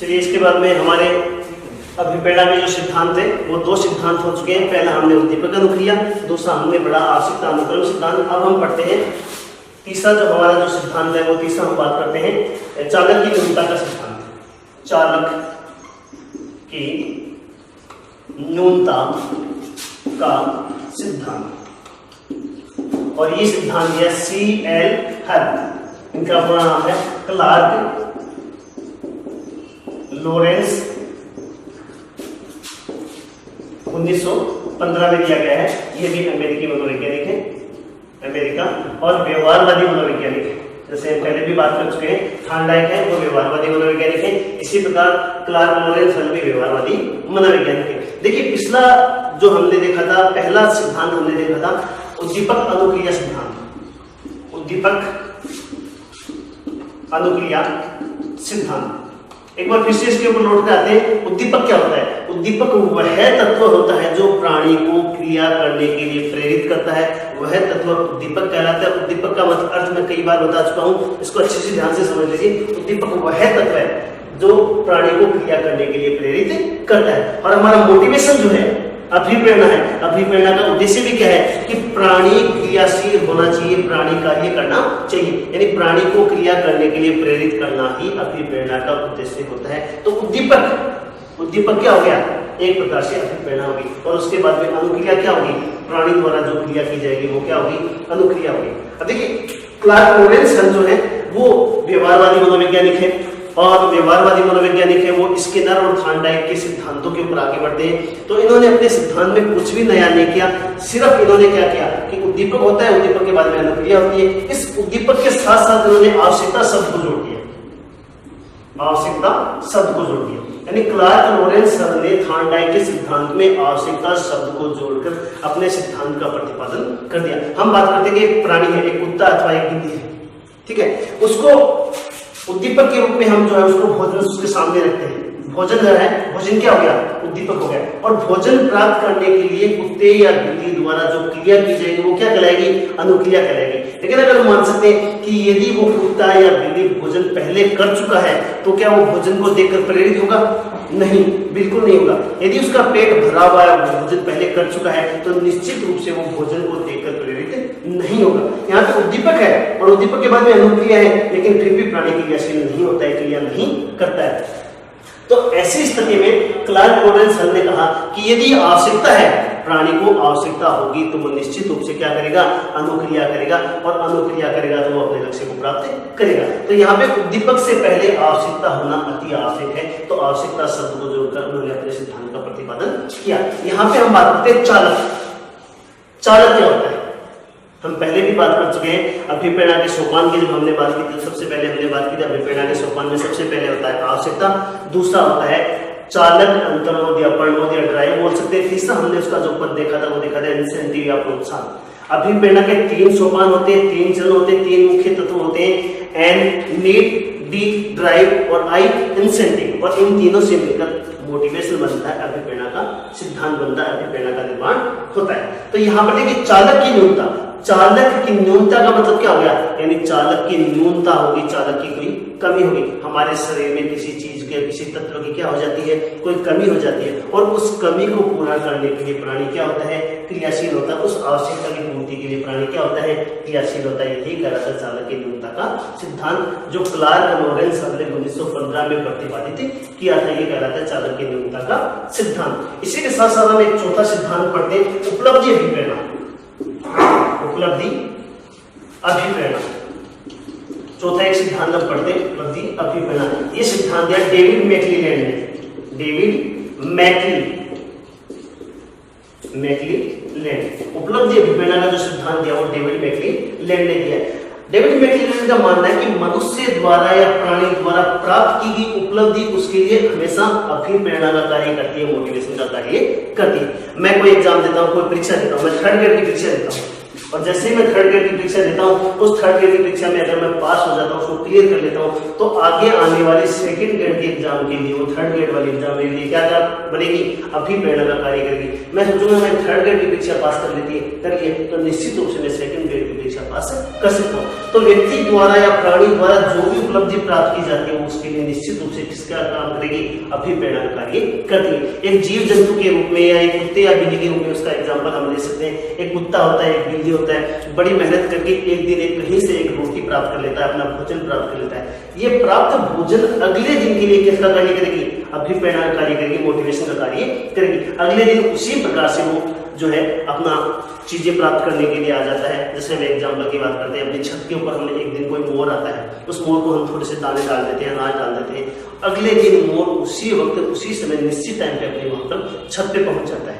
चलिए इसके बाद में हमारे अभिप्रेरणा में जो सिद्धांत है वो दो सिद्धांत हो चुके हैं। पहला हमने उद्दीपक अनुक्रिया, दूसरा हमने पढ़ा आवश्यकता अनुक्रम सिद्धांत। अब हम पढ़ते हैं तीसरा जो हमारा जो सिद्धांत है वो तीसरा हम बात करते हैं चालक की न्यूनता का सिद्धांत। चालक की न्यूनता का सिद्धांत, और ये सिद्धांत है CL हल, इनका पूरा नाम है क्लार्क लोरेंस, 1915 में दिया गया है। ये भी अमेरिकी मनोवैज्ञानिक है, अमेरिका, और व्यवहारवादी मनोवैज्ञानिक है। जैसे हम पहले भी बात कर चुके हैं, थॉर्नडाइक है वो व्यवहारवादी मनोवैज्ञानिक है, इसी प्रकार क्लार्क लोरेंस हल भी व्यवहारवादी मनोवैज्ञानिक है। देखिए पिछला जो हमने देखा था, पहला सिद्धांत हमने देखा था उद्दीपक अनुक्रिया सिद्धांत। उद्दीपक अनुक्रिया सिद्धांत एक बार फिर से इसके ऊपर लौट के आते हैं। उद्दीपक क्या होता है? उद्दीपक वह तत्व होता है जो प्राणी को क्रिया करने के लिए प्रेरित करता है, वह तत्व उद्दीपक कहलाता है। उद्दीपक का मतलब अर्थ मैं कई बार बता चुका हूं, इसको अच्छे से ध्यान से समझ लीजिए। उद्दीपक वह तत्व है जो प्राणी को क्रिया करने के लिए प्रेरित करता है। और हमारा मोटिवेशन जो है अभिप्रेरणा है। अभिप्रेरणा का उद्देश्य भी क्या है कि प्राणी क्रियाशील होना चाहिए, प्राणी कार्य करना चाहिए, यानी प्राणी को क्रिया करने के लिए प्रेरित करना ही अभिप्रेरणा का उद्देश्य होता है। तो उद्दीपक क्या हो गया? एक प्रकार से अभिप्रेरणा होगी। और उसके बाद में अनुक्रिया क्या होगी? प्राणी द्वारा जो क्रिया की जाएगी वो क्या होगी? अनुक्रिया होगी। अब देखिए क्लार्क लोरेंस हल जो है वो व्यवहारवादी मनोवैज्ञानिक है, और व्यवहारवादी मनोवैज्ञानिक है वो स्किनर और थॉर्नडाइक के सिद्धांतों के ऊपर आगे बढ़ते हैं। तो इन्होंने अपने सिद्धांत में कुछ भी नया नहीं किया, सिर्फ इन्होंने क्या किया कि उद्दीपक होता है, उद्दीपक के बाद में अनुक्रिया होती है। इस उद्दीपक के साथ साथ इन्होंने आवश्यकता शब्द को जोड़ दिया, आवश्यकता शब्द को जोड़ दिया। यानी क्लार्क लोरेंस ने थॉर्नडाइक के सिद्धांत में आवश्यकता शब्द को जोड़कर अपने सिद्धांत का प्रतिपादन कर दिया। हम बात करते हैं कि एक प्राणी है, एक कुत्ता अथवा एक बिल्ली है, ठीक है, उसको उद्दीपक के रूप में हम जो है उसको भोजन उसके सामने रखते हैं। भोजन जो है, भोजन क्या हो गया? उद्दीपक हो गया। और भोजन प्राप्त करने के लिए कुत्ते या बिल्ली द्वारा जो क्रिया की जाएगी वो क्या कहलाएगी? अनुक्रिया कहलाएगी। लेकिन अगर हम मान सकते हैं कि यदि वो कुत्ता या बिल्ली भोजन पहले कर चुका है तो क्या वो भोजन को देखकर प्रेरित होगा? नहीं, बिल्कुल नहीं होगा। यदि उसका पेट भरा हुआ है, भोजन पहले कर चुका है, तो निश्चित रूप से वो भोजन को देखकर प्रेरित नहीं होगा। यहाँ पे उद्दीपक है और उद्दीपक के बाद में अनुक्रिया है, लेकिन फिर भी प्राणी क्रियाशील नहीं होता है, क्रिया नहीं करता है। तो ऐसी स्थिति में क्लार्क लोरेंस हल ने कहा कि यदि आवश्यकता है, प्राणी को आवश्यकता होगी, तो वो निश्चित रूप से क्या करेगा? अनुक्रिया करेगा, और अनुक्रिया करेगा तो वो अपने लक्ष्य को प्राप्त करेगा। तो यहाँ पे उद्दीपक से पहले आवश्यकता होना अति आवश्यक है। तो आवश्यकता शब्द को जोड़कर उन्होंने अपने सिद्धांत का प्रतिपादन किया। यहाँ पे हम बात करते हैं चालक। चालक क्या होता है? हम पहले भी बात कर चुके हैं अभिप्रेरणा के सोपान की, जब हमने बात की थी सबसे पहले हमने बात की थी अभिप्रेरणा के सोपान में सबसे पहले होता है आवश्यकता, दूसरा होता है चालक, अंतर्बोध या परबोध या ड्राइव बोल सकते हैं, तीसरा हमने उसका जो पद देखा था वो देखा था इंसेंटिव या प्रोत्साहन। अभिप्रेरणा के 3 सोपान होते हैं, 3 चरण होते हैं, 3 मुख्य तत्व होते हैं, एन, नीड, डी ड्राइव और आई इंसेंटिव, और इन तीनों से मिलकर मोटिवेशन बनता है, अभिप्रेरणा का सिद्धांत बनता है, अभिप्रेरणा का निर्माण होता है। तो यहाँ पर देखिए चालक की न्यूनता, चालक की न्यूनता का मतलब क्या हो गया? यानी चालक की न्यूनता होगी, चालक की कोई कमी होगी। हमारे शरीर में किसी चीज के, किसी तत्व की क्या हो जाती है? कोई कमी हो जाती है, और उस कमी को पूरा करने के लिए प्राणी क्या होता है? क्रियाशील होता है। उस आवश्यकता की पूर्ति के लिए प्राणी क्या होता है? क्रियाशील होता है। यही कहलाता है चालक की न्यूनता का सिद्धांत, जो क्लार्क लोरेंस हल ने 1915 में प्रतिपादित किया था। ये कहलाता है चालक की न्यूनता का सिद्धांत। इसी के साथ साथ हम एक चौथा सिद्धांत पढ़ते हैं, उपलब्धि अभिप्रेरणा। उपलब्धि अभिप्रेरणा, चौथा एक सिद्धांत हम पढ़ते हैं, उपलब्धि अभिप्रेरणा। ये सिद्धांत दिया डेविड मैक्लीलैंड ने। डेविड मैक्लीलैंड उपलब्धि अभिप्रेरणा का जो सिद्धांत दिया वो डेविड मैक्लीलैंड ने दिया। डेविड मैक्लीलैंड का मानना है कि मनुष्य द्वारा या प्राणी द्वारा प्राप्त की गई उपलब्धि उसके लिए हमेशा अभिप्रेरणा का कार्य करती है, मोटिवेशन का कार्य करती है। मैं कोई एग्जाम देता हूँ, कोई परीक्षा देता हूँ, मैं 3rd ग्रेड की परीक्षा देता हूँ, और जैसे ही मैं 3rd ग्रेड की परीक्षा देता हूँ, उस 3rd ग्रेड की परीक्षा में अगर मैं पास हो जाता हूँ, उसको क्लियर कर लेता हूँ, तो आगे आने वाली 2nd ग्रेड के एग्जाम के लिए, वो 3rd ग्रेड वाली एग्जाम के लिए क्या बनेगी? अभिप्रेरणा का कार्य करेगी। मैं सोचूंगा मैं 3rd ग्रेड की परीक्षा पास कर लिए, तो निश्चित रूप से मैं 2nd ग्रेड की परीक्षा पास कर सकता हूँ। तो व्यक्ति द्वारा या प्राणी द्वारा जो भी उपलब्धि प्राप्त की जाती है वो उसके लिए निश्चित रूप से किसका काम करेगी, अभिप्रेरणा का कार्य करती है। एक जीव जंतु के रूप में या एक कुत्ते या बिल्ली के रूप में उसका एग्जाम्पल हम ले सकते हैं। एक कुत्ता होता है, एक बिल्ली होता है, बड़ी मेहनत करके एक दिन एक कहीं से एक रोटी प्राप्त कर लेता है, अपना भोजन प्राप्त कर लेता है। ये प्राप्त भोजन अगले दिन के लिए किसका कार्य करेगी, अभिप्रेरणा का कार्य करेगी, मोटिवेशन का कार्य करेगी। अगले दिन उसी प्रकार से वो जो है अपना चीजें प्राप्त करने के लिए आ जाता है। जैसे हम एग्जाम्पल की बात करते हैं, अपनी छत के ऊपर हमने एक दिन कोई मोर आता है, उस मोर को हम थोड़े से दाने डाल देते हैं, अनाज डाल देते हैं। अगले दिन मोर उसी वक्त उसी समय निश्चित टाइम पे अपने वहां पर छत पे पहुंच जाता है।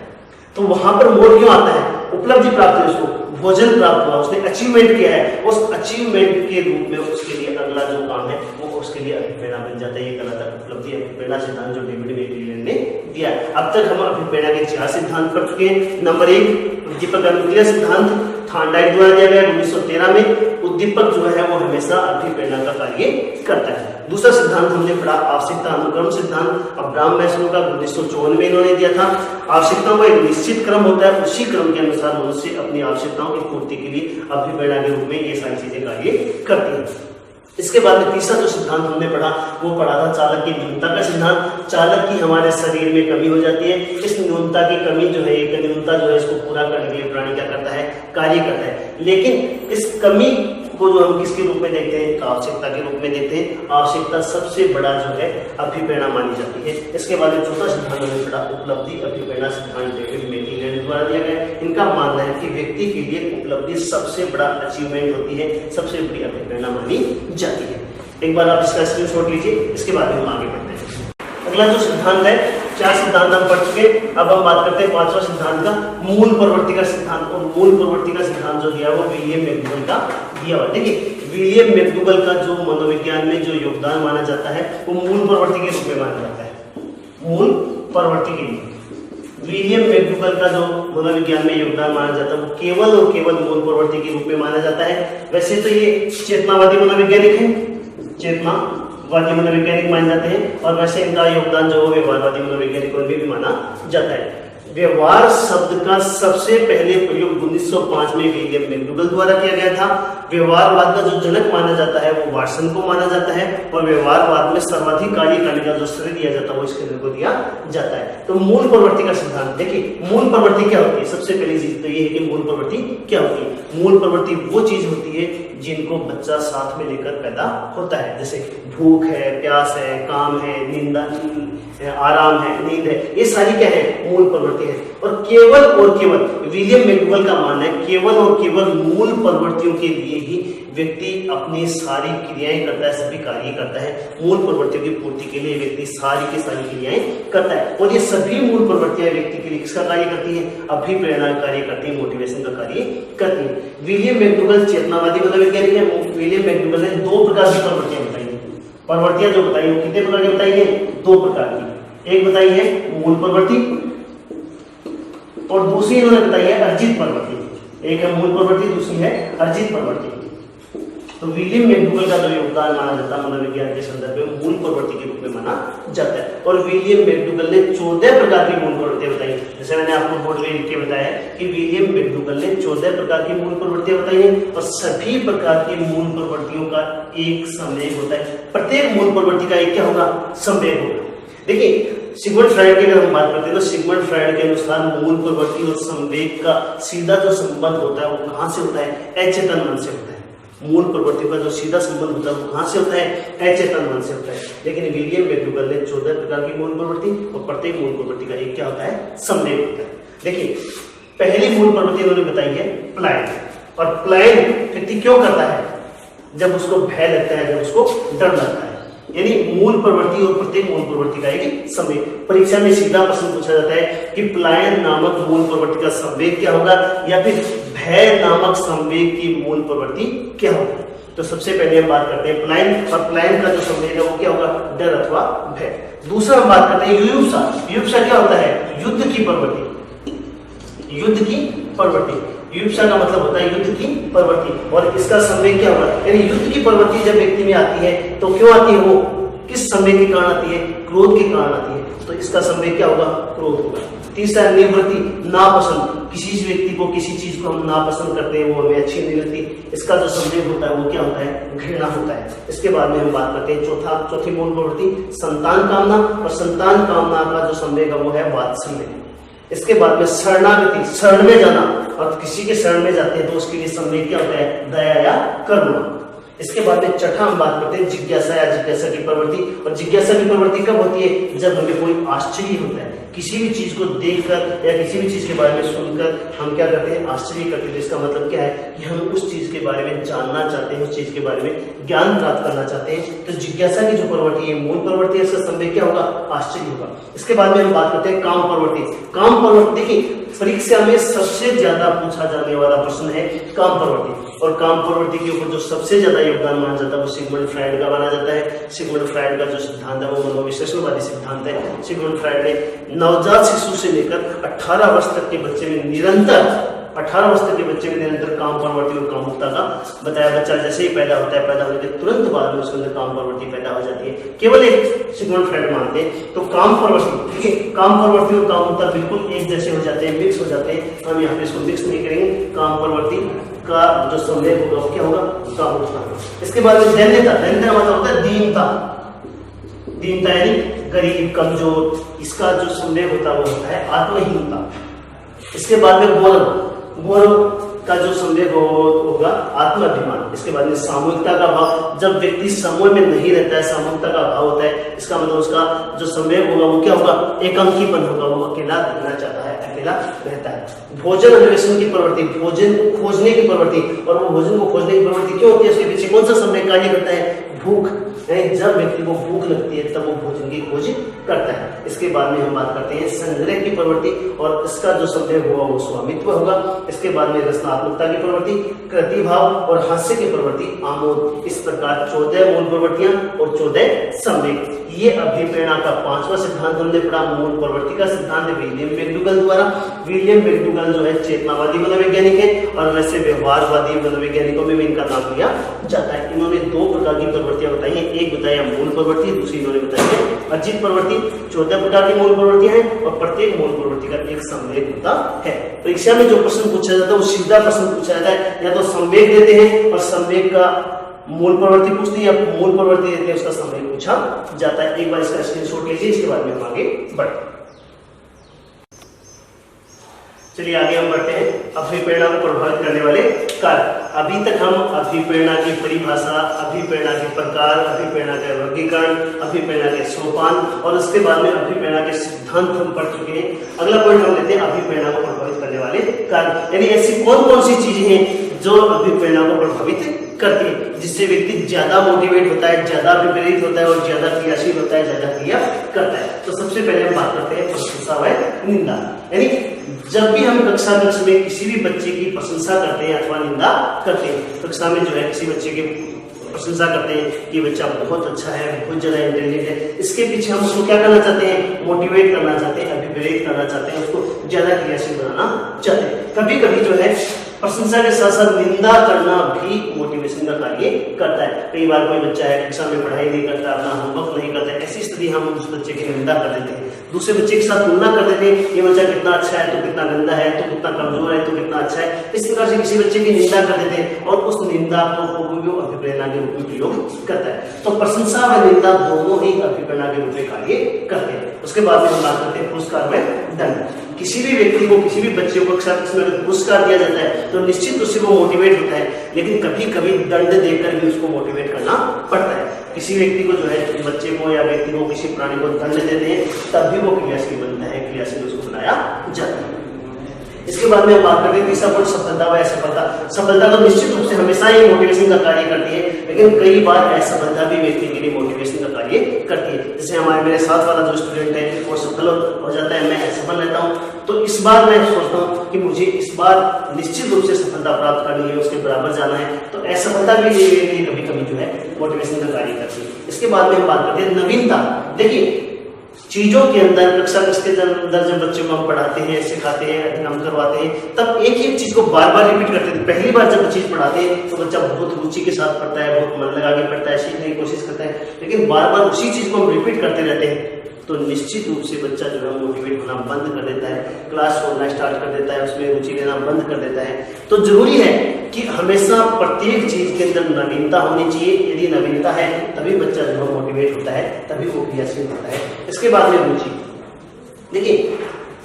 तो वहां पर मोर क्यों आता है, उपलब्धि प्राप्त है, उसको भोजन प्राप्त हुआ, उसने अचीवमेंट किया है। उस अचीवमेंट के रूप में उसके लिए अगला जो काम है वो उसके लिए अभिप्रेरणा बन जाता है। ये कहलाता उपलब्धि अभिप्रेरणा सिद्धांत जो डेविड मैकक्लेलन ने दिया। अब तक हम अभिप्रेरणा के 4 सिद्धांत पढ़ चुके हैं। नंबर 1 उद्दीपक अनुक्रिया सिद्धांत थॉर्नडाइक द्वारा दिया गया 1913 में। उद्दीपक जो है वो हमेशा अभिप्रेरणा का कार्य करता है। दूसरा सिद्धांत हमने पढ़ा आवश्यकता अनुक्रम सिद्धांत, अब्राहम मैस्लो का 1954 में इन्होंने दिया था। आवश्यकताओं का एक निश्चित क्रम होता है, उसी क्रम के अनुसार मनुष्य अपनी आवश्यकताओं की पूर्ति के लिए अभिप्रेरणा के रूप में ये सारी चीजें कार्य करती है। इसके बाद में तीसरा जो सिद्धांत हमने पढ़ा वो पढ़ा था चालक की न्यूनता का सिद्धांत। चालक की हमारे शरीर में कमी हो जाती है, इस न्यूनता की कमी जो है, एक न्यूनता जो है इसको पूरा करने के लिए प्राणी क्या करता है, कार्य करता है। लेकिन इस कमी को जो हम किसके रूप में देखते हैं, आवश्यकता के रूप में देखते हैं। आवश्यकता सबसे बड़ा जो है अभिप्रेरणा मानी जाती है। इसके बाद में चौथा सिद्धांत हमने पढ़ा उपलब्धि अभिप्रेरणा सिद्धांत डेविड मैकक्लेलन द्वारा दिया गया। इनका मानना है कि व्यक्ति के लिए उपलब्धि सबसे बड़ा अचीवमेंट होती है, सबसे बड़ी अभिप्रेरणा मानी जाती है। एक बार आप इसका स्क्रीनशॉट लीजिए, इसके बाद हम आगे बढ़ते हैं। अगला जो सिद्धांत है, 4 सिद्धांत हम पढ़ चुके। अब हम बात करते हैं 5वां सिद्धांत का, मूल प्रवृत्ति का सिद्धांत। और मूल प्रवृत्ति का सिद्धांत जो दिया वो विलियम मैकडूगल का दिया हुआ। देखिए विलियम मैकडूगल का जो मनोविज्ञान में जो योगदान माना जाता है वो मूल प्रवृत्ति के रूप में माना जाता है। मूल प्रवृत्ति के लिए विलियम मैकडूगल का जो मनोविज्ञान में योगदान माना जाता है वो केवल और केवल मूल प्रवृत्ति के रूप में माना जाता है। वैसे तो ये चेतनावादी मनोवैज्ञानिक है, चेतनावादी मनोवैज्ञानिक माने जाते हैं, और वैसे इनका योगदान जो व्यवहारवादी मनोवैज्ञानिकों में भी माना जाता है। व्यवहार शब्द का सबसे पहले प्रयोग 1905 में विलियम मैकडूगल द्वारा किया गया था। व्यवहारवाद का जो जनक माना जाता है वो वाटसन को माना जाता है, और व्यवहारवाद में सर्वाधिक कार्य करने का जो श्रेय दिया जाता है वो स्किनर को दिया जाता है। तो मूल प्रवृत्ति का सिद्धांत देखिए, मूल प्रवृत्ति क्या होती है, सबसे पहली चीज तो ये है कि मूल प्रवृत्ति क्या होती है। मूल प्रवृत्ति वो चीज होती है जिनको बच्चा साथ में लेकर पैदा होता है, जैसे भूख है, प्यास है, काम है, निंदा, आराम है, नींद है, ये सारी क्या है, मूल प्रवृत्ति है। और केवल विलियम मैकडूगल का मानना है केवल और केवल मूल प्रवृत्तियों के लिए ही व्यक्ति अपनी सारी क्रियाएं करता है, सभी कार्य करता है। मूल प्रवृत्तियों की पूर्ति के लिए व्यक्ति सारी की सारी क्रियाएं करता है, और ये सभी मूल प्रवृत्तियां व्यक्ति के लिए किसका कार्य करती है, अभिप्रेरणा का कार्य करती है, मोटिवेशन का कार्य करती है। विलियम मैकडूगल चेतनावादी मनोवैज्ञानिक है। विलियम मैकडूगल ने 2 प्रकार की प्रवृत्तियां बताई है। प्रवृत्तियां जो बताई वो कितने प्रकार की बताई है, 2 प्रकार की। एक बताई है मूल प्रवृत्ति और दूसरी इन्होंने बताई है अर्जित प्रवृत्ति। एक है मूल प्रवृत्ति, दूसरी है अर्जित प्रवृत्ति। तो विलियम मैकडूगल का जो योगदान माना जाता है मनोविज्ञान के संदर्भ में मूल प्रवृत्ति के रूप में माना जाता है। और विलियम मैकडूगल ने 14 प्रकार की मूल प्रवृत्तियां बताई। जैसे मैंने आपको बोर्ड में लिख के बताया कि विलियम मैकडूगल ने 14 प्रकार की मूल प्रवृत्तियां बताई हैं, और सभी प्रकार की मूल प्रवृत्तियों का एक संवेग होता है। प्रत्येक मूल प्रवृत्ति का एक क्या होगा, संवेग होगा। देखिए सिगमंड फ्राइड की अगर हम बात करते हैं तो सिगमंड फ्राइड के अनुसार मूल प्रवृत्ति और संवेग का सीधा जो संबंध होता है वो कहां से होता है, अचेतन मन से होता है। मूल प्रवृत्ति का जो सीधा संबंध होता है वो कहां से होता है, अचेतन मन से होता है। लेकिन विलियम मैकडूगल ने 14 प्रकार की मूल प्रवृत्ति और प्रत्येक मूल प्रवृत्ति का एक क्या होता है, संवेग होता है। देखिए पहली मूल प्रवृत्ति उन्होंने बताई है प्लायन। और प्लायन व्यक्ति क्यों करता है, जब उसको भय लगता है, जब उसको डर लगता है। यानी मूल प्रवृत्ति और प्रत्येक मूल प्रवृत्ति का एक संवेग। परीक्षा में सीधा प्रश्न पूछा जाता है कि प्लायन नामक मूल प्रवृत्ति का संवेग क्या होगा, या फिर भय नामक संवेग की मूल प्रवृत्ति क्या होगी। तो सबसे पहले हम बात करते हैं प्लायन, और प्लायन का जो संवेग है वो क्या होगा, डर अथवा भय। दूसरा हम बात करते हैं युयुत्सा। युयुत्सा क्या होता है, युद्ध की प्रवृत्ति। युद्ध की प्रवृत्ति, युयुत्सा का मतलब होता है युद्ध की प्रवृत्ति, और इसका संवेग क्या होगा, यानी युद्ध की प्रवृत्ति जब व्यक्ति में आती है तो क्यों आती है, वो किस संवेग के कारण आती है, क्रोध के कारण आती है। तो इसका संवेग क्या होगा, क्रोध होगा। तीसरा है निवृत्ति, नापसंद, किसी व्यक्ति को किसी चीज को हम नापसंद करते हैं, वो हमें अच्छी नहीं लगती, इसका जो संवेग होता है वो क्या होता है, घृणा होता है। इसके बाद में हम बात करते हैं चौथी मूल प्रवृत्ति संतान कामना, और संतान कामना का जो संवेग है वो है वात्सल्य। इसके बाद में शरणागति, शरण में जाना, और किसी के शरण में जाते हैं तो उसके लिए संवेग क्या होता है, दया या करुणा। इसके बाद में छठा हम बात करते हैं जिज्ञासा या जिज्ञासा की प्रवृत्ति, और जिज्ञासा की प्रवृत्ति कब होती है, जब हमें कोई आश्चर्य होता है, किसी भी चीज को देखकर या किसी भी चीज के बारे में सुनकर हम क्या करते हैं, आश्चर्य करते हैं। इसका मतलब क्या है कि हम उस चीज के बारे में जानना चाहते हैं, उस चीज के बारे में ज्ञान प्राप्त करना चाहते हैं। तो जिज्ञासा की जो प्रवृत्ति है, मूल प्रवृत्ति है, इसका संवेग क्या होगा, आश्चर्य होगा। इसके बाद में हम बात करते हैं काम प्रवृत्ति। काम प्रवृत्ति की परीक्षा में सबसे ज्यादा पूछा जाने वाला प्रश्न है काम प्रवृत्ति, और काम प्रवृत्ति के ऊपर जो सबसे ज्यादा योगदान माना जाता है वो सिगमंड फ्रायड का माना जाता है। सिगमंड फ्रायड का जो सिद्धांत है वो मनोविश्लेषणवादी सिद्धांत है। सिगमंड फ्रायड ने नवजात शिशु से लेकर 18 वर्ष तक के बच्चे में निरंतर 18 वर्ष तक के बच्चे में निरंतर काम प्रवृत्ति और कामुकता का बताया। बच्चा जैसे ही पैदा होता है, पैदा होने के तुरंत बाद में उसके अंदर काम प्रवृत्ति पैदा हो जाती है। केवल एक सिगमंड फ्रायड मानते हैं। तो काम प्रवृत्ति, ठीक है, काम प्रवृत्ति और कामुकता बिल्कुल एक जैसे हो जाते हैं, मिक्स हो जाते हैं। हम यहाँ पे इसको मिक्स नहीं करेंगे। काम प्रवृत्ति का जो संवेग होगा वो क्या होगा, कामुकता। इसके बाद में दैन्यता, दैन्यता मतलब होता है दीनता, दीनता यानी गरीब कमजोर, इसका जो संवेग होता है वो होता है आत्महीनता। इसके बाद में गौरव, गौरव का जो संवेग होगा आत्माभिमान। इसके बाद में सामूहिकता का भाव, जब व्यक्ति समूह में नहीं रहता है, सामूहिकता का भाव होता है, इसका मतलब उसका जो संवेग होगा वो क्या होगा, एकांकीपन होगा, वो अकेला रहना चाहता है, अकेला रहता है। भोजन अन्वेषण की प्रवृत्ति, भोजन को खोजने की प्रवृत्ति, और वो भोजन को खोजने की प्रवृत्ति क्यों होती है, उसके पीछे कौन सा संवेग कार्य करता है, भूख। जब व्यक्ति को भूख लगती है तब वो भोजन की खोज करता है। इसके बाद में हम बात करते हैं संग्रह की प्रवृत्ति, और इसका जो संवेग होगा वो स्वामित्व होगा। इसके बाद में रचनात्मकता की प्रवृत्ति, कृतिभाव और हास्य की प्रवृत्ति, आमोद। इस प्रकार 14 मूल प्रवृत्तियां और 14 संवेग। ये अभिप्रेरणा का 5वां सिद्धांत हमने पढ़ा, मूल प्रवृत्ति का सिद्धांत विलियम मैकडूगल द्वारा। विलियम मैकडूगल जो है चेतनावादी मनोवैज्ञानिक है, और वैसे व्यवहारवादी मनोवैज्ञानिकों में भी इनका नाम लिया जाता है। इन्होंने 2 प्रकार की प्रवृत्तियां बताई हैं, एक बताया मूल प्रवृत्ति, दूसरी इन्होंने बताई है अर्जित प्रवृत्ति। 14 प्रकार की मूल प्रवृत्तियां हैं, और प्रत्येक मूल प्रवृत्ति का एक संवेग होता है। परीक्षा में जो प्रश्न पूछा जाता है वो सीधा प्रश्न पूछा जाता है, या तो संवेग देते हैं और संवेग का मूल प्रवृत्ति पूछते हैं, या मूल प्रवृत्ति देते हैं उसका संवेग पूछा जाता है। एक बार इसका स्क्रीनशॉट लीजिए, इसके बाद में हम आगे बढ़ते। चलिए आगे हम बढ़ते हैं अभिप्रेरणा को प्रभावित करने वाले कारक। अभी तक हम अभिप्रेरणा की परिभाषा, अभिप्रेरणा के प्रकार, अभिप्रेरणा के वर्गीकरण, अभिप्रेरणा के सोपान, और उसके बाद में अभिप्रेरणा के सिद्धांत हम पढ़ चुके हैं। अगला पॉइंट हम लेते हैं अभिप्रेरणा को प्रभावित करने वाले कारक, यानी ऐसी कौन कौन सी चीजें हैं जो अभिप्रेरणा को प्रभावित करती है, जिससे व्यक्ति ज्यादा मोटिवेट होता है, ज्यादा प्रेरित होता है, और ज्यादा क्रियाशील होता है, ज्यादा क्रिया करता है। तो सबसे पहले हम बात करते हैं प्रशंसा व निंदा। यानी जब भी हम कक्षा में किसी भी बच्चे की प्रशंसा करते हैं अथवा निंदा करते हैं, कक्षा में जो है किसी बच्चे की प्रशंसा करते हैं कि बच्चा बहुत अच्छा है, बहुत ज्यादा इंटेलिजेंट है, इसके पीछे हम उसको क्या करना चाहते हैं, मोटिवेट करना चाहते हैं, अभिप्रेरित करना चाहते हैं, उसको ज्यादा क्रियाशील बनाना चाहते हैं। कभी कभी जो है प्रशंसा के साथ साथ निंदा करना भी मोटिवेशन का कार्य करता है। कई बार कोई बच्चा है कक्षा में पढ़ाई नहीं करता, अपना होमवर्क नहीं करता, ऐसी स्थिति हम उस बच्चे की निंदा कर देते हैं, दूसरे बच्चे के साथ तुलना कर देते हैं, ये बच्चा कितना अच्छा है तो कितना गंदा है, तो कितना कमजोर है तो कितना अच्छा है। इस प्रकार से किसी बच्चे की निंदा कर देते हैं, और उस निंदा को अभिप्रेरणा के रूप में प्रयोग करता है। तो प्रशंसा व निंदा दोनों ही अभिप्रेरणा के रूप में कार्य करते हैं। उसके बाद में हम बात करते हैं पुरस्कार व दंड। किसी भी व्यक्ति को, किसी भी बच्चे को पुरस्कार दिया जाता है तो निश्चित रूप से वो मोटिवेट होता है, लेकिन कभी कभी दंड देकर भी उसको मोटिवेट करना पड़ता है। किसी व्यक्ति को जो है, बच्चे को या व्यक्ति को, किसी प्राणी को दंड देते हैं तब भी वो क्रियाशील बनता है, क्रियाशील उसको बनाया जाता है। इसके बाद में हम बात करते हैं तीसरा पॉइंट सफलता व असफलता। सफलता तो निश्चित रूप से हमेसा ही मोटिवेशन का कार्य करती है, लेकिन कई बार असफलता भी व्यक्ति के लिए मोटिवेशन का कार्य करती है। जैसे हमारे मेरे साथ वाला जो स्टूडेंट है वो सफल हो जाता है, मैं असफल रहता हूँ, तो इस बार मैं सोचता हूँ कि मुझे इस बार निश्चित रूप से सफलता प्राप्त करनी है, उसके बराबर जाना है, तो असफलता भी कभी कभी जो है मोटिवेशन का कार्य करती है। इसके बाद में हम बात करते हैं नवीनता। देखिए चीजों के अंदर कक्षा के अंदर जब बच्चों को हम पढ़ाते हैं, सिखाते हैं, अध्ययन करवाते हैं, तब एक ही चीज को बार बार रिपीट करते हैं। पहली बार जब चीज पढ़ाते हैं तो बच्चा बहुत रुचि के साथ पढ़ता है, बहुत मन लगा के पढ़ता है, सीखने की कोशिश करता है, लेकिन बार बार उसी चीज को हम रिपीट करते रहते हैं तो निश्चित रूप से बच्चा जो है मोटिवेट होना बंद कर देता है, क्लास छोड़ना स्टार्ट कर देता है, उसमें रुचि लेना बंद कर देता है। तो जरूरी है कि हमेशा प्रत्येक चीज के अंदर नवीनता होनी चाहिए। यदि नवीनता है तभी बच्चा जो है मोटिवेट होता है, तभी वो क्रियाशील होता है। इसके बाद में रुचि, देखिए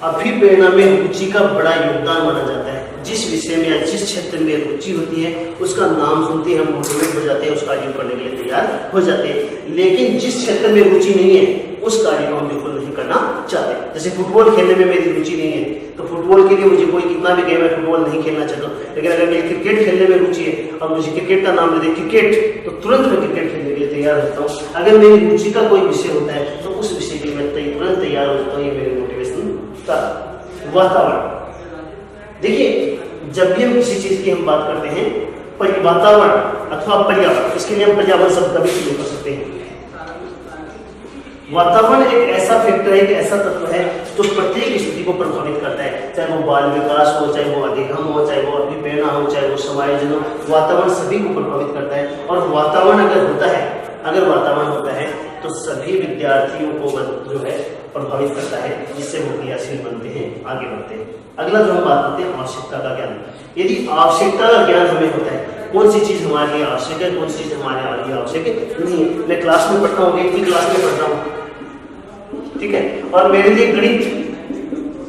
अभिप्रेरणा में रुचि का बड़ा योगदान माना जाता है। जिस विषय में या जिस क्षेत्र में रुचि होती है उसका नाम सुनते ही हम मोटिवेट हो जाते हैं, उस कार्य को करने के लिए तैयार हो जाते हैं। लेकिन जिस क्षेत्र में रुचि नहीं है उस कार्य को हम बिल्कुल नहीं करना चाहते। जैसे फुटबॉल खेलने में मेरी रुचि नहीं है तो फुटबॉल के लिए मुझे कोई कितना भी कहे मैं फुटबॉल नहीं खेलना चाहता हूँ। लेकिन अगर मेरी क्रिकेट खेलने में रुचि है और मुझे क्रिकेट का नाम दे क्रिकेट, तो तुरंत मैं क्रिकेट खेलने के लिए तैयार होता हूँ। अगर मेरी रुचि का कोई विषय होता है तो उस विषय के लिए मैं तुरंत तैयार होता हूँ। ये मेरी मोटिवेशन का वातावरण। देखिए जब भी हम किसी चीज की हम बात करते हैं वातावरण अथवा पर्यावरण, इसके लिए हम पर्यावरण शब्द का भी प्रयोग कर सकते हैं। वातावरण एक ऐसा फैक्टर है, एक ऐसा तत्व है जो प्रत्येक स्थिति को प्रभावित करता है, चाहे वो बाल विकास हो, चाहे वो अधिगम हो, चाहे वो अभिप्रेरणा हो, चाहे वो समायोजन हो। वातावरण सभी को प्रभावित करता है। और वातावरण अगर वातावरण होता है तो सभी विद्यार्थियों को जो है प्रभावित करता है, जिससे वो क्रियाशील बनते हैं, आगे बढ़ते हैं। अगला जो हम बात करते हैं आवश्यकता का ज्ञान। यदि आवश्यकता का ज्ञान हमें होता है, कौन सी चीज हमारे लिए आवश्यक है, कौन सी चीज हमारे लिए आवश्यक नहीं है। मैं क्लास में पढ़ता हूँ, 8वीं क्लास में पढ़ रहा हूँ, ठीक है, और मेरे लिए गणित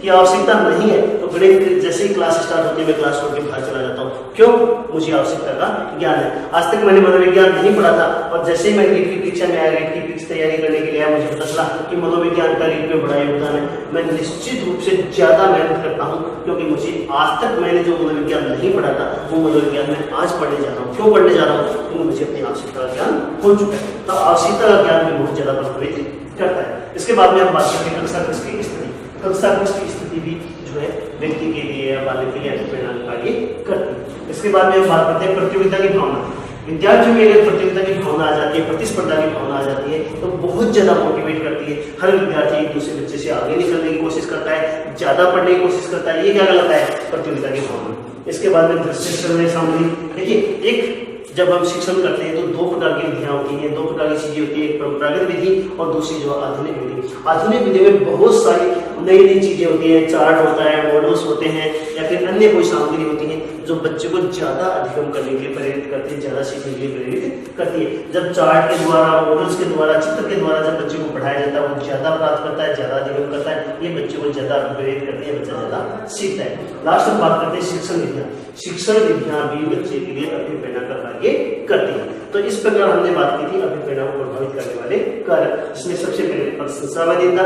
की आवश्यकता नहीं है तो गणित जैसे ही क्लास स्टार्ट होती है मैं क्लास छोड़ के बाहर चला जाता हूँ। क्यों? मुझे आवश्यकता का ज्ञान है। आज तक मैंने मनोविज्ञान नहीं पढ़ा था और जैसे ही मैं नीट की परीक्षा में आया, नीट की परीक्षा तैयारी करने के लिए आया, मुझे पता चला कि मनोविज्ञान का नीट में बड़ा योगदान है। मैं निश्चित रूप से ज्यादा मेहनत करता हूँ क्योंकि मुझे आज तक मैंने जो मनोविज्ञान नहीं पढ़ा था वो मनोविज्ञान में आज पढ़ने जा रहा हूँ। क्यों पढ़ने जा रहा हूँ? क्योंकि मुझे अपनी आवश्यकता का ज्ञान हो चुका है। तो आवश्यकता का ज्ञान भी बहुत ज्यादा प्रभावित करता है। इसके बाद में हम बात करते हैं कक्षा कक्ष की स्थिति। कक्षा कक्ष की स्थिति भी जो है व्यक्ति के लिए या बालक के लिए अभिप्रेरणा कार्य करती है। इसके बाद में हम बात करते हैं प्रतियोगिता की भावना। विद्यार्थियों में अगर प्रतियोगिता की भावना आ जाती है, प्रतिस्पर्धा की भावना आ जाती है तो बहुत ज्यादा मोटिवेट करती है। हर विद्यार्थी एक दूसरे बच्चे से आगे निकलने की कोशिश करता है, ज्यादा पढ़ने की कोशिश करता है। ये क्या कहलाता है? प्रतियोगिता की भावना। इसके बाद में दृश्य श्रवण सामग्री। देखिए एक जब हम शिक्षण करते हैं तो दो प्रकार की विधियां होती हैं, दो प्रकार की चीजें होती है, एक परंपरागत विधि और दूसरी जो आधुनिक विधि। आधुनिक विधि में बहुत सारी नई नई चीजें होती हैं, चार्ट होता है, मॉडल्स होते हैं या फिर अन्य कोई सामग्री होती है जो बच्चे को ज्यादा अधिगम करने के लिए प्रेरित करती है, ज्यादा सीखने के लिए प्रेरित करती है। जब चार्ट के द्वारा, मॉडल्स के द्वारा, चित्र के द्वारा जब बच्चे को पढ़ाया जाता है वो ज्यादा प्राप्त करता है, ज्यादा अधिगम करता है। ये बच्चे को ज्यादा प्रेरित करती है, बच्चा ज्यादा सीखता है। लास्ट में बात करते हैं शिक्षण विधियां। शिक्षण विधियां भी बच्चे के लिए अभिप्रेरणा का कार्य करती है। तो इस प्रकार हमने बात की थी अभिप्रेरणा को प्रभावित करने वाले कारक, जिसमें सबसे पहले प्रशंसावादिता,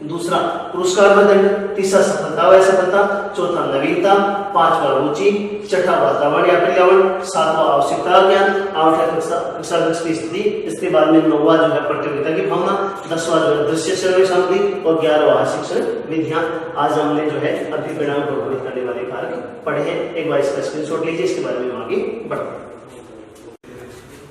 दूसरा पुरस्कार व दंड, तीसरा सफलता व असफलता, चौथा नवीनता, पांचवा रुचि, छठा वातावरण या पर्यावरण, सातवां आवश्यकता ज्ञान, आठवां कक्षा कक्ष की स्थिति, इसके बाद में नौवां जो है प्रतियोगिता की भावना, 10वां जो है दृश्य श्रवण सामग्री और 11वां शिक्षण विधियां। आज हमने जो है अभिप्रेरणा को प्रभावित करने वाले कारक पढ़े हैं। एक बार इसका स्क्रीनशॉट लीजिए, इसके बारे में आगे बढ़ते हैं।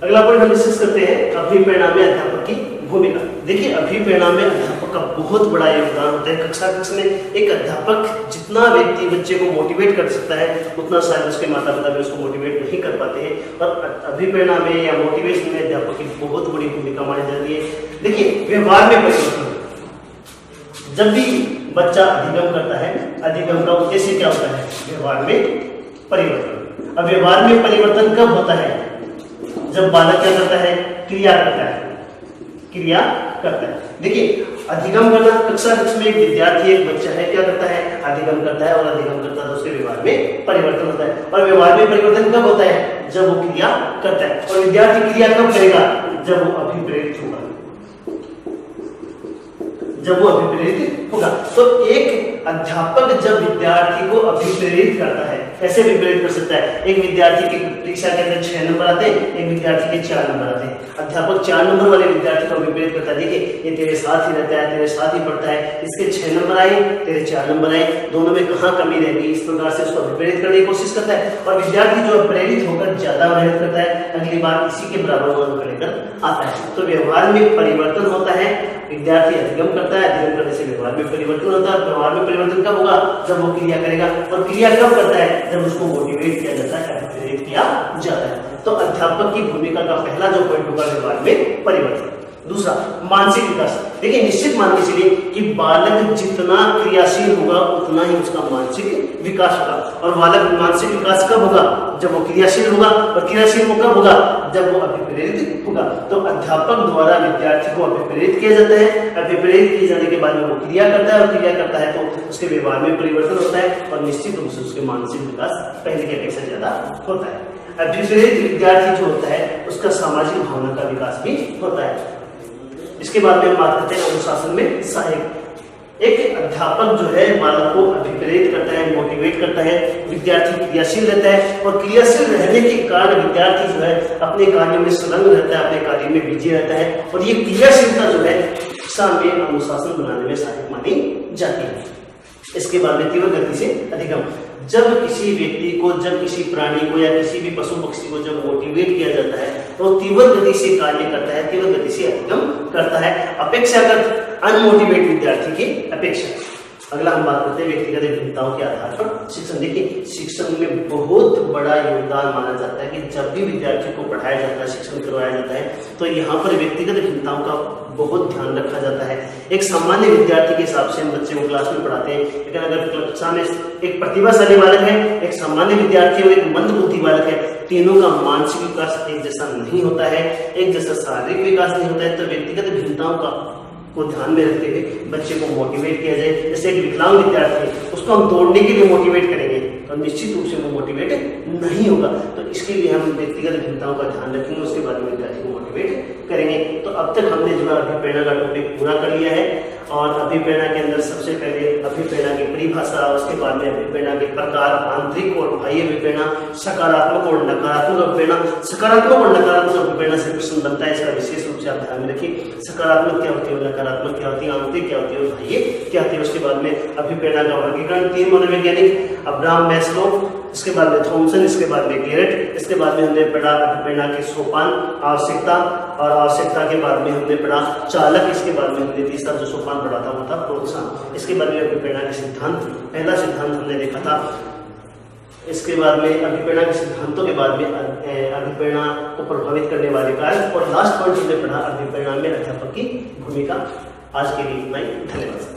अगला पॉइंट हम डिस्कस करते हैं अभिप्रेरणा में अध्यापक की भूमिका। देखिए अभिप्रेरणा में अध्यापक का बहुत बड़ा योगदान होता है। कक्षा कक्ष में एक अध्यापक जितना व्यक्ति बच्चे को मोटिवेट कर सकता है उतना शायद उसके माता पिता भी उसको मोटिवेट नहीं कर पाते हैं। और अभिप्रेरणा में या मोटिवेशन में अध्यापक की बहुत बड़ी भूमिका मानी जाती है। देखिए व्यवहार में परिवर्तन, जब भी बच्चा अधिगम करता है, अधिगम का उद्देश्य क्या होता है? व्यवहार में परिवर्तन। अब व्यवहार में परिवर्तन कब होता है? जब बालक क्या करता है? क्रिया करता है, क्रिया करता है। देखिए अधिगम करना, कक्षा कक्ष में एक विद्यार्थी, एक बच्चा है, क्या करता है? अधिगम करता है और अधिगम करता है तो उसके व्यवहार में परिवर्तन होता है। और व्यवहार में परिवर्तन कब होता है? जब वो क्रिया करता है। और विद्यार्थी क्रिया कब करेगा? जब वो अभिप्रेरित होगा, जब वो अभिप्रेरित होगा। तो एक अध्यापक जब विद्यार्थी को अभिप्रेरित करता है, कैसे अभिप्रेरित कर सकता है? एक विद्यार्थी की परीक्षा के अंदर 6 नंबर आते हैं, एक विद्यार्थी के 4 नंबर आते हैं। अध्यापक 4 नंबर वाले विद्यार्थी को अभिप्रेरित करता है, देखिए ये तेरे साथ ही रहता है, तेरे साथ ही पढ़ता है, इसके 6 नंबर आए, तेरे 4 नंबर आए, दोनों में कहाँ कमी रहेगी, इस प्रकार से उसको अभिप्रेरित करने की कोशिश करता है। और विद्यार्थी जो प्रेरित होकर ज्यादा मेहनत करता है, अगली बार इसी के बराबर अंक लेकर आता है। तो व्यवहार में परिवर्तन होता है, विद्यार्थी अधिगम करता है, अधिगम करने से व्यवहार में परिवर्तन होता है। व्यवहार में परिवर्तन कब होगा? जब वो क्रिया करेगा। और क्रिया कब करता है? जब उसको मोटिवेट किया जाता है, प्रेरित किया जाता है। तो अध्यापक की भूमिका का पहला जो पॉइंट होगा व्यवहार में परिवर्तन। दूसरा मानसिक विकास। देखिए निश्चित मान के चलिए कि बालक जितना क्रियाशील होगा उतना ही उसका मानसिक विकास होगा। और बालक मानसिक विकास कब होगा? जब वो क्रियाशील होगा। और क्रियाशील वो कब होगा? जब वो अभिप्रेरित होगा। तो अध्यापक द्वारा विद्यार्थी को अभिप्रेरित किया जाता है। अभिप्रेरित किए जाने के बाद में वो क्रिया करता है, और क्रिया करता है तो उसके व्यवहार में परिवर्तन होता है, और निश्चित रूप से उसके मानसिक विकास पहले की अपेक्षा ज्यादा होता है। अभिप्रेरित विद्यार्थी जो होता है उसका सामाजिक भावना का विकास भी होता है। इसके बाद में बात करते हैं अनुशासन में सहायक। एक अध्यापक जो है बालक को अभिप्रेरित करता है, मोटिवेट करता है, विद्यार्थी क्रियाशील रहता है, और क्रियाशील रहने के कारण विद्यार्थी जो है अपने कार्य में संलग्न रहता है, अपने कार्य में बिजी रहता है, और ये क्रियाशीलता जो है शिक्षा में अनुशासन बनाने में सहायक मानी जाती है। इसके बाद में तीव्र गति से अधिगम। जब किसी व्यक्ति को, जब किसी प्राणी को या किसी भी पशु पक्षी को जब मोटिवेट किया जाता है तो तीव्र गति से कार्य करता है, तीव्र गति से अधिगम करता है, अपेक्षाकृत अनमोटिवेट विद्यार्थी की अपेक्षा। अगला हम बात करते हैं व्यक्तिगत भिन्नताओं के आधार पर शिक्षण। देखिए शिक्षण में बहुत बड़ा योगदान माना जाता है कि जब भी विद्यार्थी को पढ़ाया जाता है, शिक्षण करवाया जाता है, तो यहाँ पर व्यक्तिगत भिन्नताओं का बहुत ध्यान रखा जाता है। एक सामान्य विद्यार्थी के हिसाब से हम बच्चे को क्लास में पढ़ाते हैं, लेकिन अगर कक्षा में एक प्रतिभाशाली बालक है, एक सामान्य विद्यार्थी और एक मंदबुद्धि बालक है, तीनों का मानसिक विकास एक जैसा नहीं होता है, एक जैसा शारीरिक विकास नहीं होता है। तो व्यक्तिगत भिन्नताओं का को ध्यान में रखते हुए बच्चे को मोटिवेट किया जाए। जैसे एक विकलांग विद्यार्थी है, उसको हम दौड़ने के लिए मोटिवेट करेंगे तो निश्चित रूप से वो मोटिवेट नहीं होगा। तो इसके लिए हम व्यक्तिगत भिन्नताओं का ध्यान रखेंगे, उसके बाद में विद्यार्थी को मोटिवेट करेंगे। तो अब तक हमने जो है अभिप्रेरणा का टॉपिक पूरा कर लिया है, और अभिप्रेरणा के अंदर सबसे पहले अभिप्रेरणा की परिभाषा, उसके बाद में अभिप्रेरणा के प्रकार, आंतरिक और बाह्य अभिप्रेरणा, सकारात्मक और नकारात्मक अभिप्रेरणा। सकारात्मक और नकारात्मक अभिप्रेरणा से प्रश्न बनता है, इसका विशेष रूप से आप ध्यान में रखिए। सकारात्मक क्या होती है, नकारात्मक क्या होती है, आंतरिक क्या होती है, बाह्य क्या होती है। उसके बाद में अभिप्रेरणा का वर्गीकरण, 3 मनोवैज्ञानिक, अब्राहम मैस्लो, इसके बाद में थॉमसन, इसके बाद में गेरेट, इसके बाद में हमने पढ़ा अभिप्रेरणा के सोपान, आवश्यकता, और आवश्यकता के बाद में हमने पढ़ा चालक, इसके बाद में हमने तीसरा जो सोपान पढ़ा था वो था प्रोत्साहन। इसके बाद में अभिप्रेरणा के सिद्धांत, पहला सिद्धांत हमने देखा था। इसके बाद में अभिप्रेरणा के सिद्धांतों के बाद में अभिप्रेरणा को प्रभावित करने वाले कार्य, और लास्ट पॉइंट हमने पढ़ा अभिप्रेरणा में अध्यापक की भूमिका। आज के लिए इतना ही, धन्यवाद।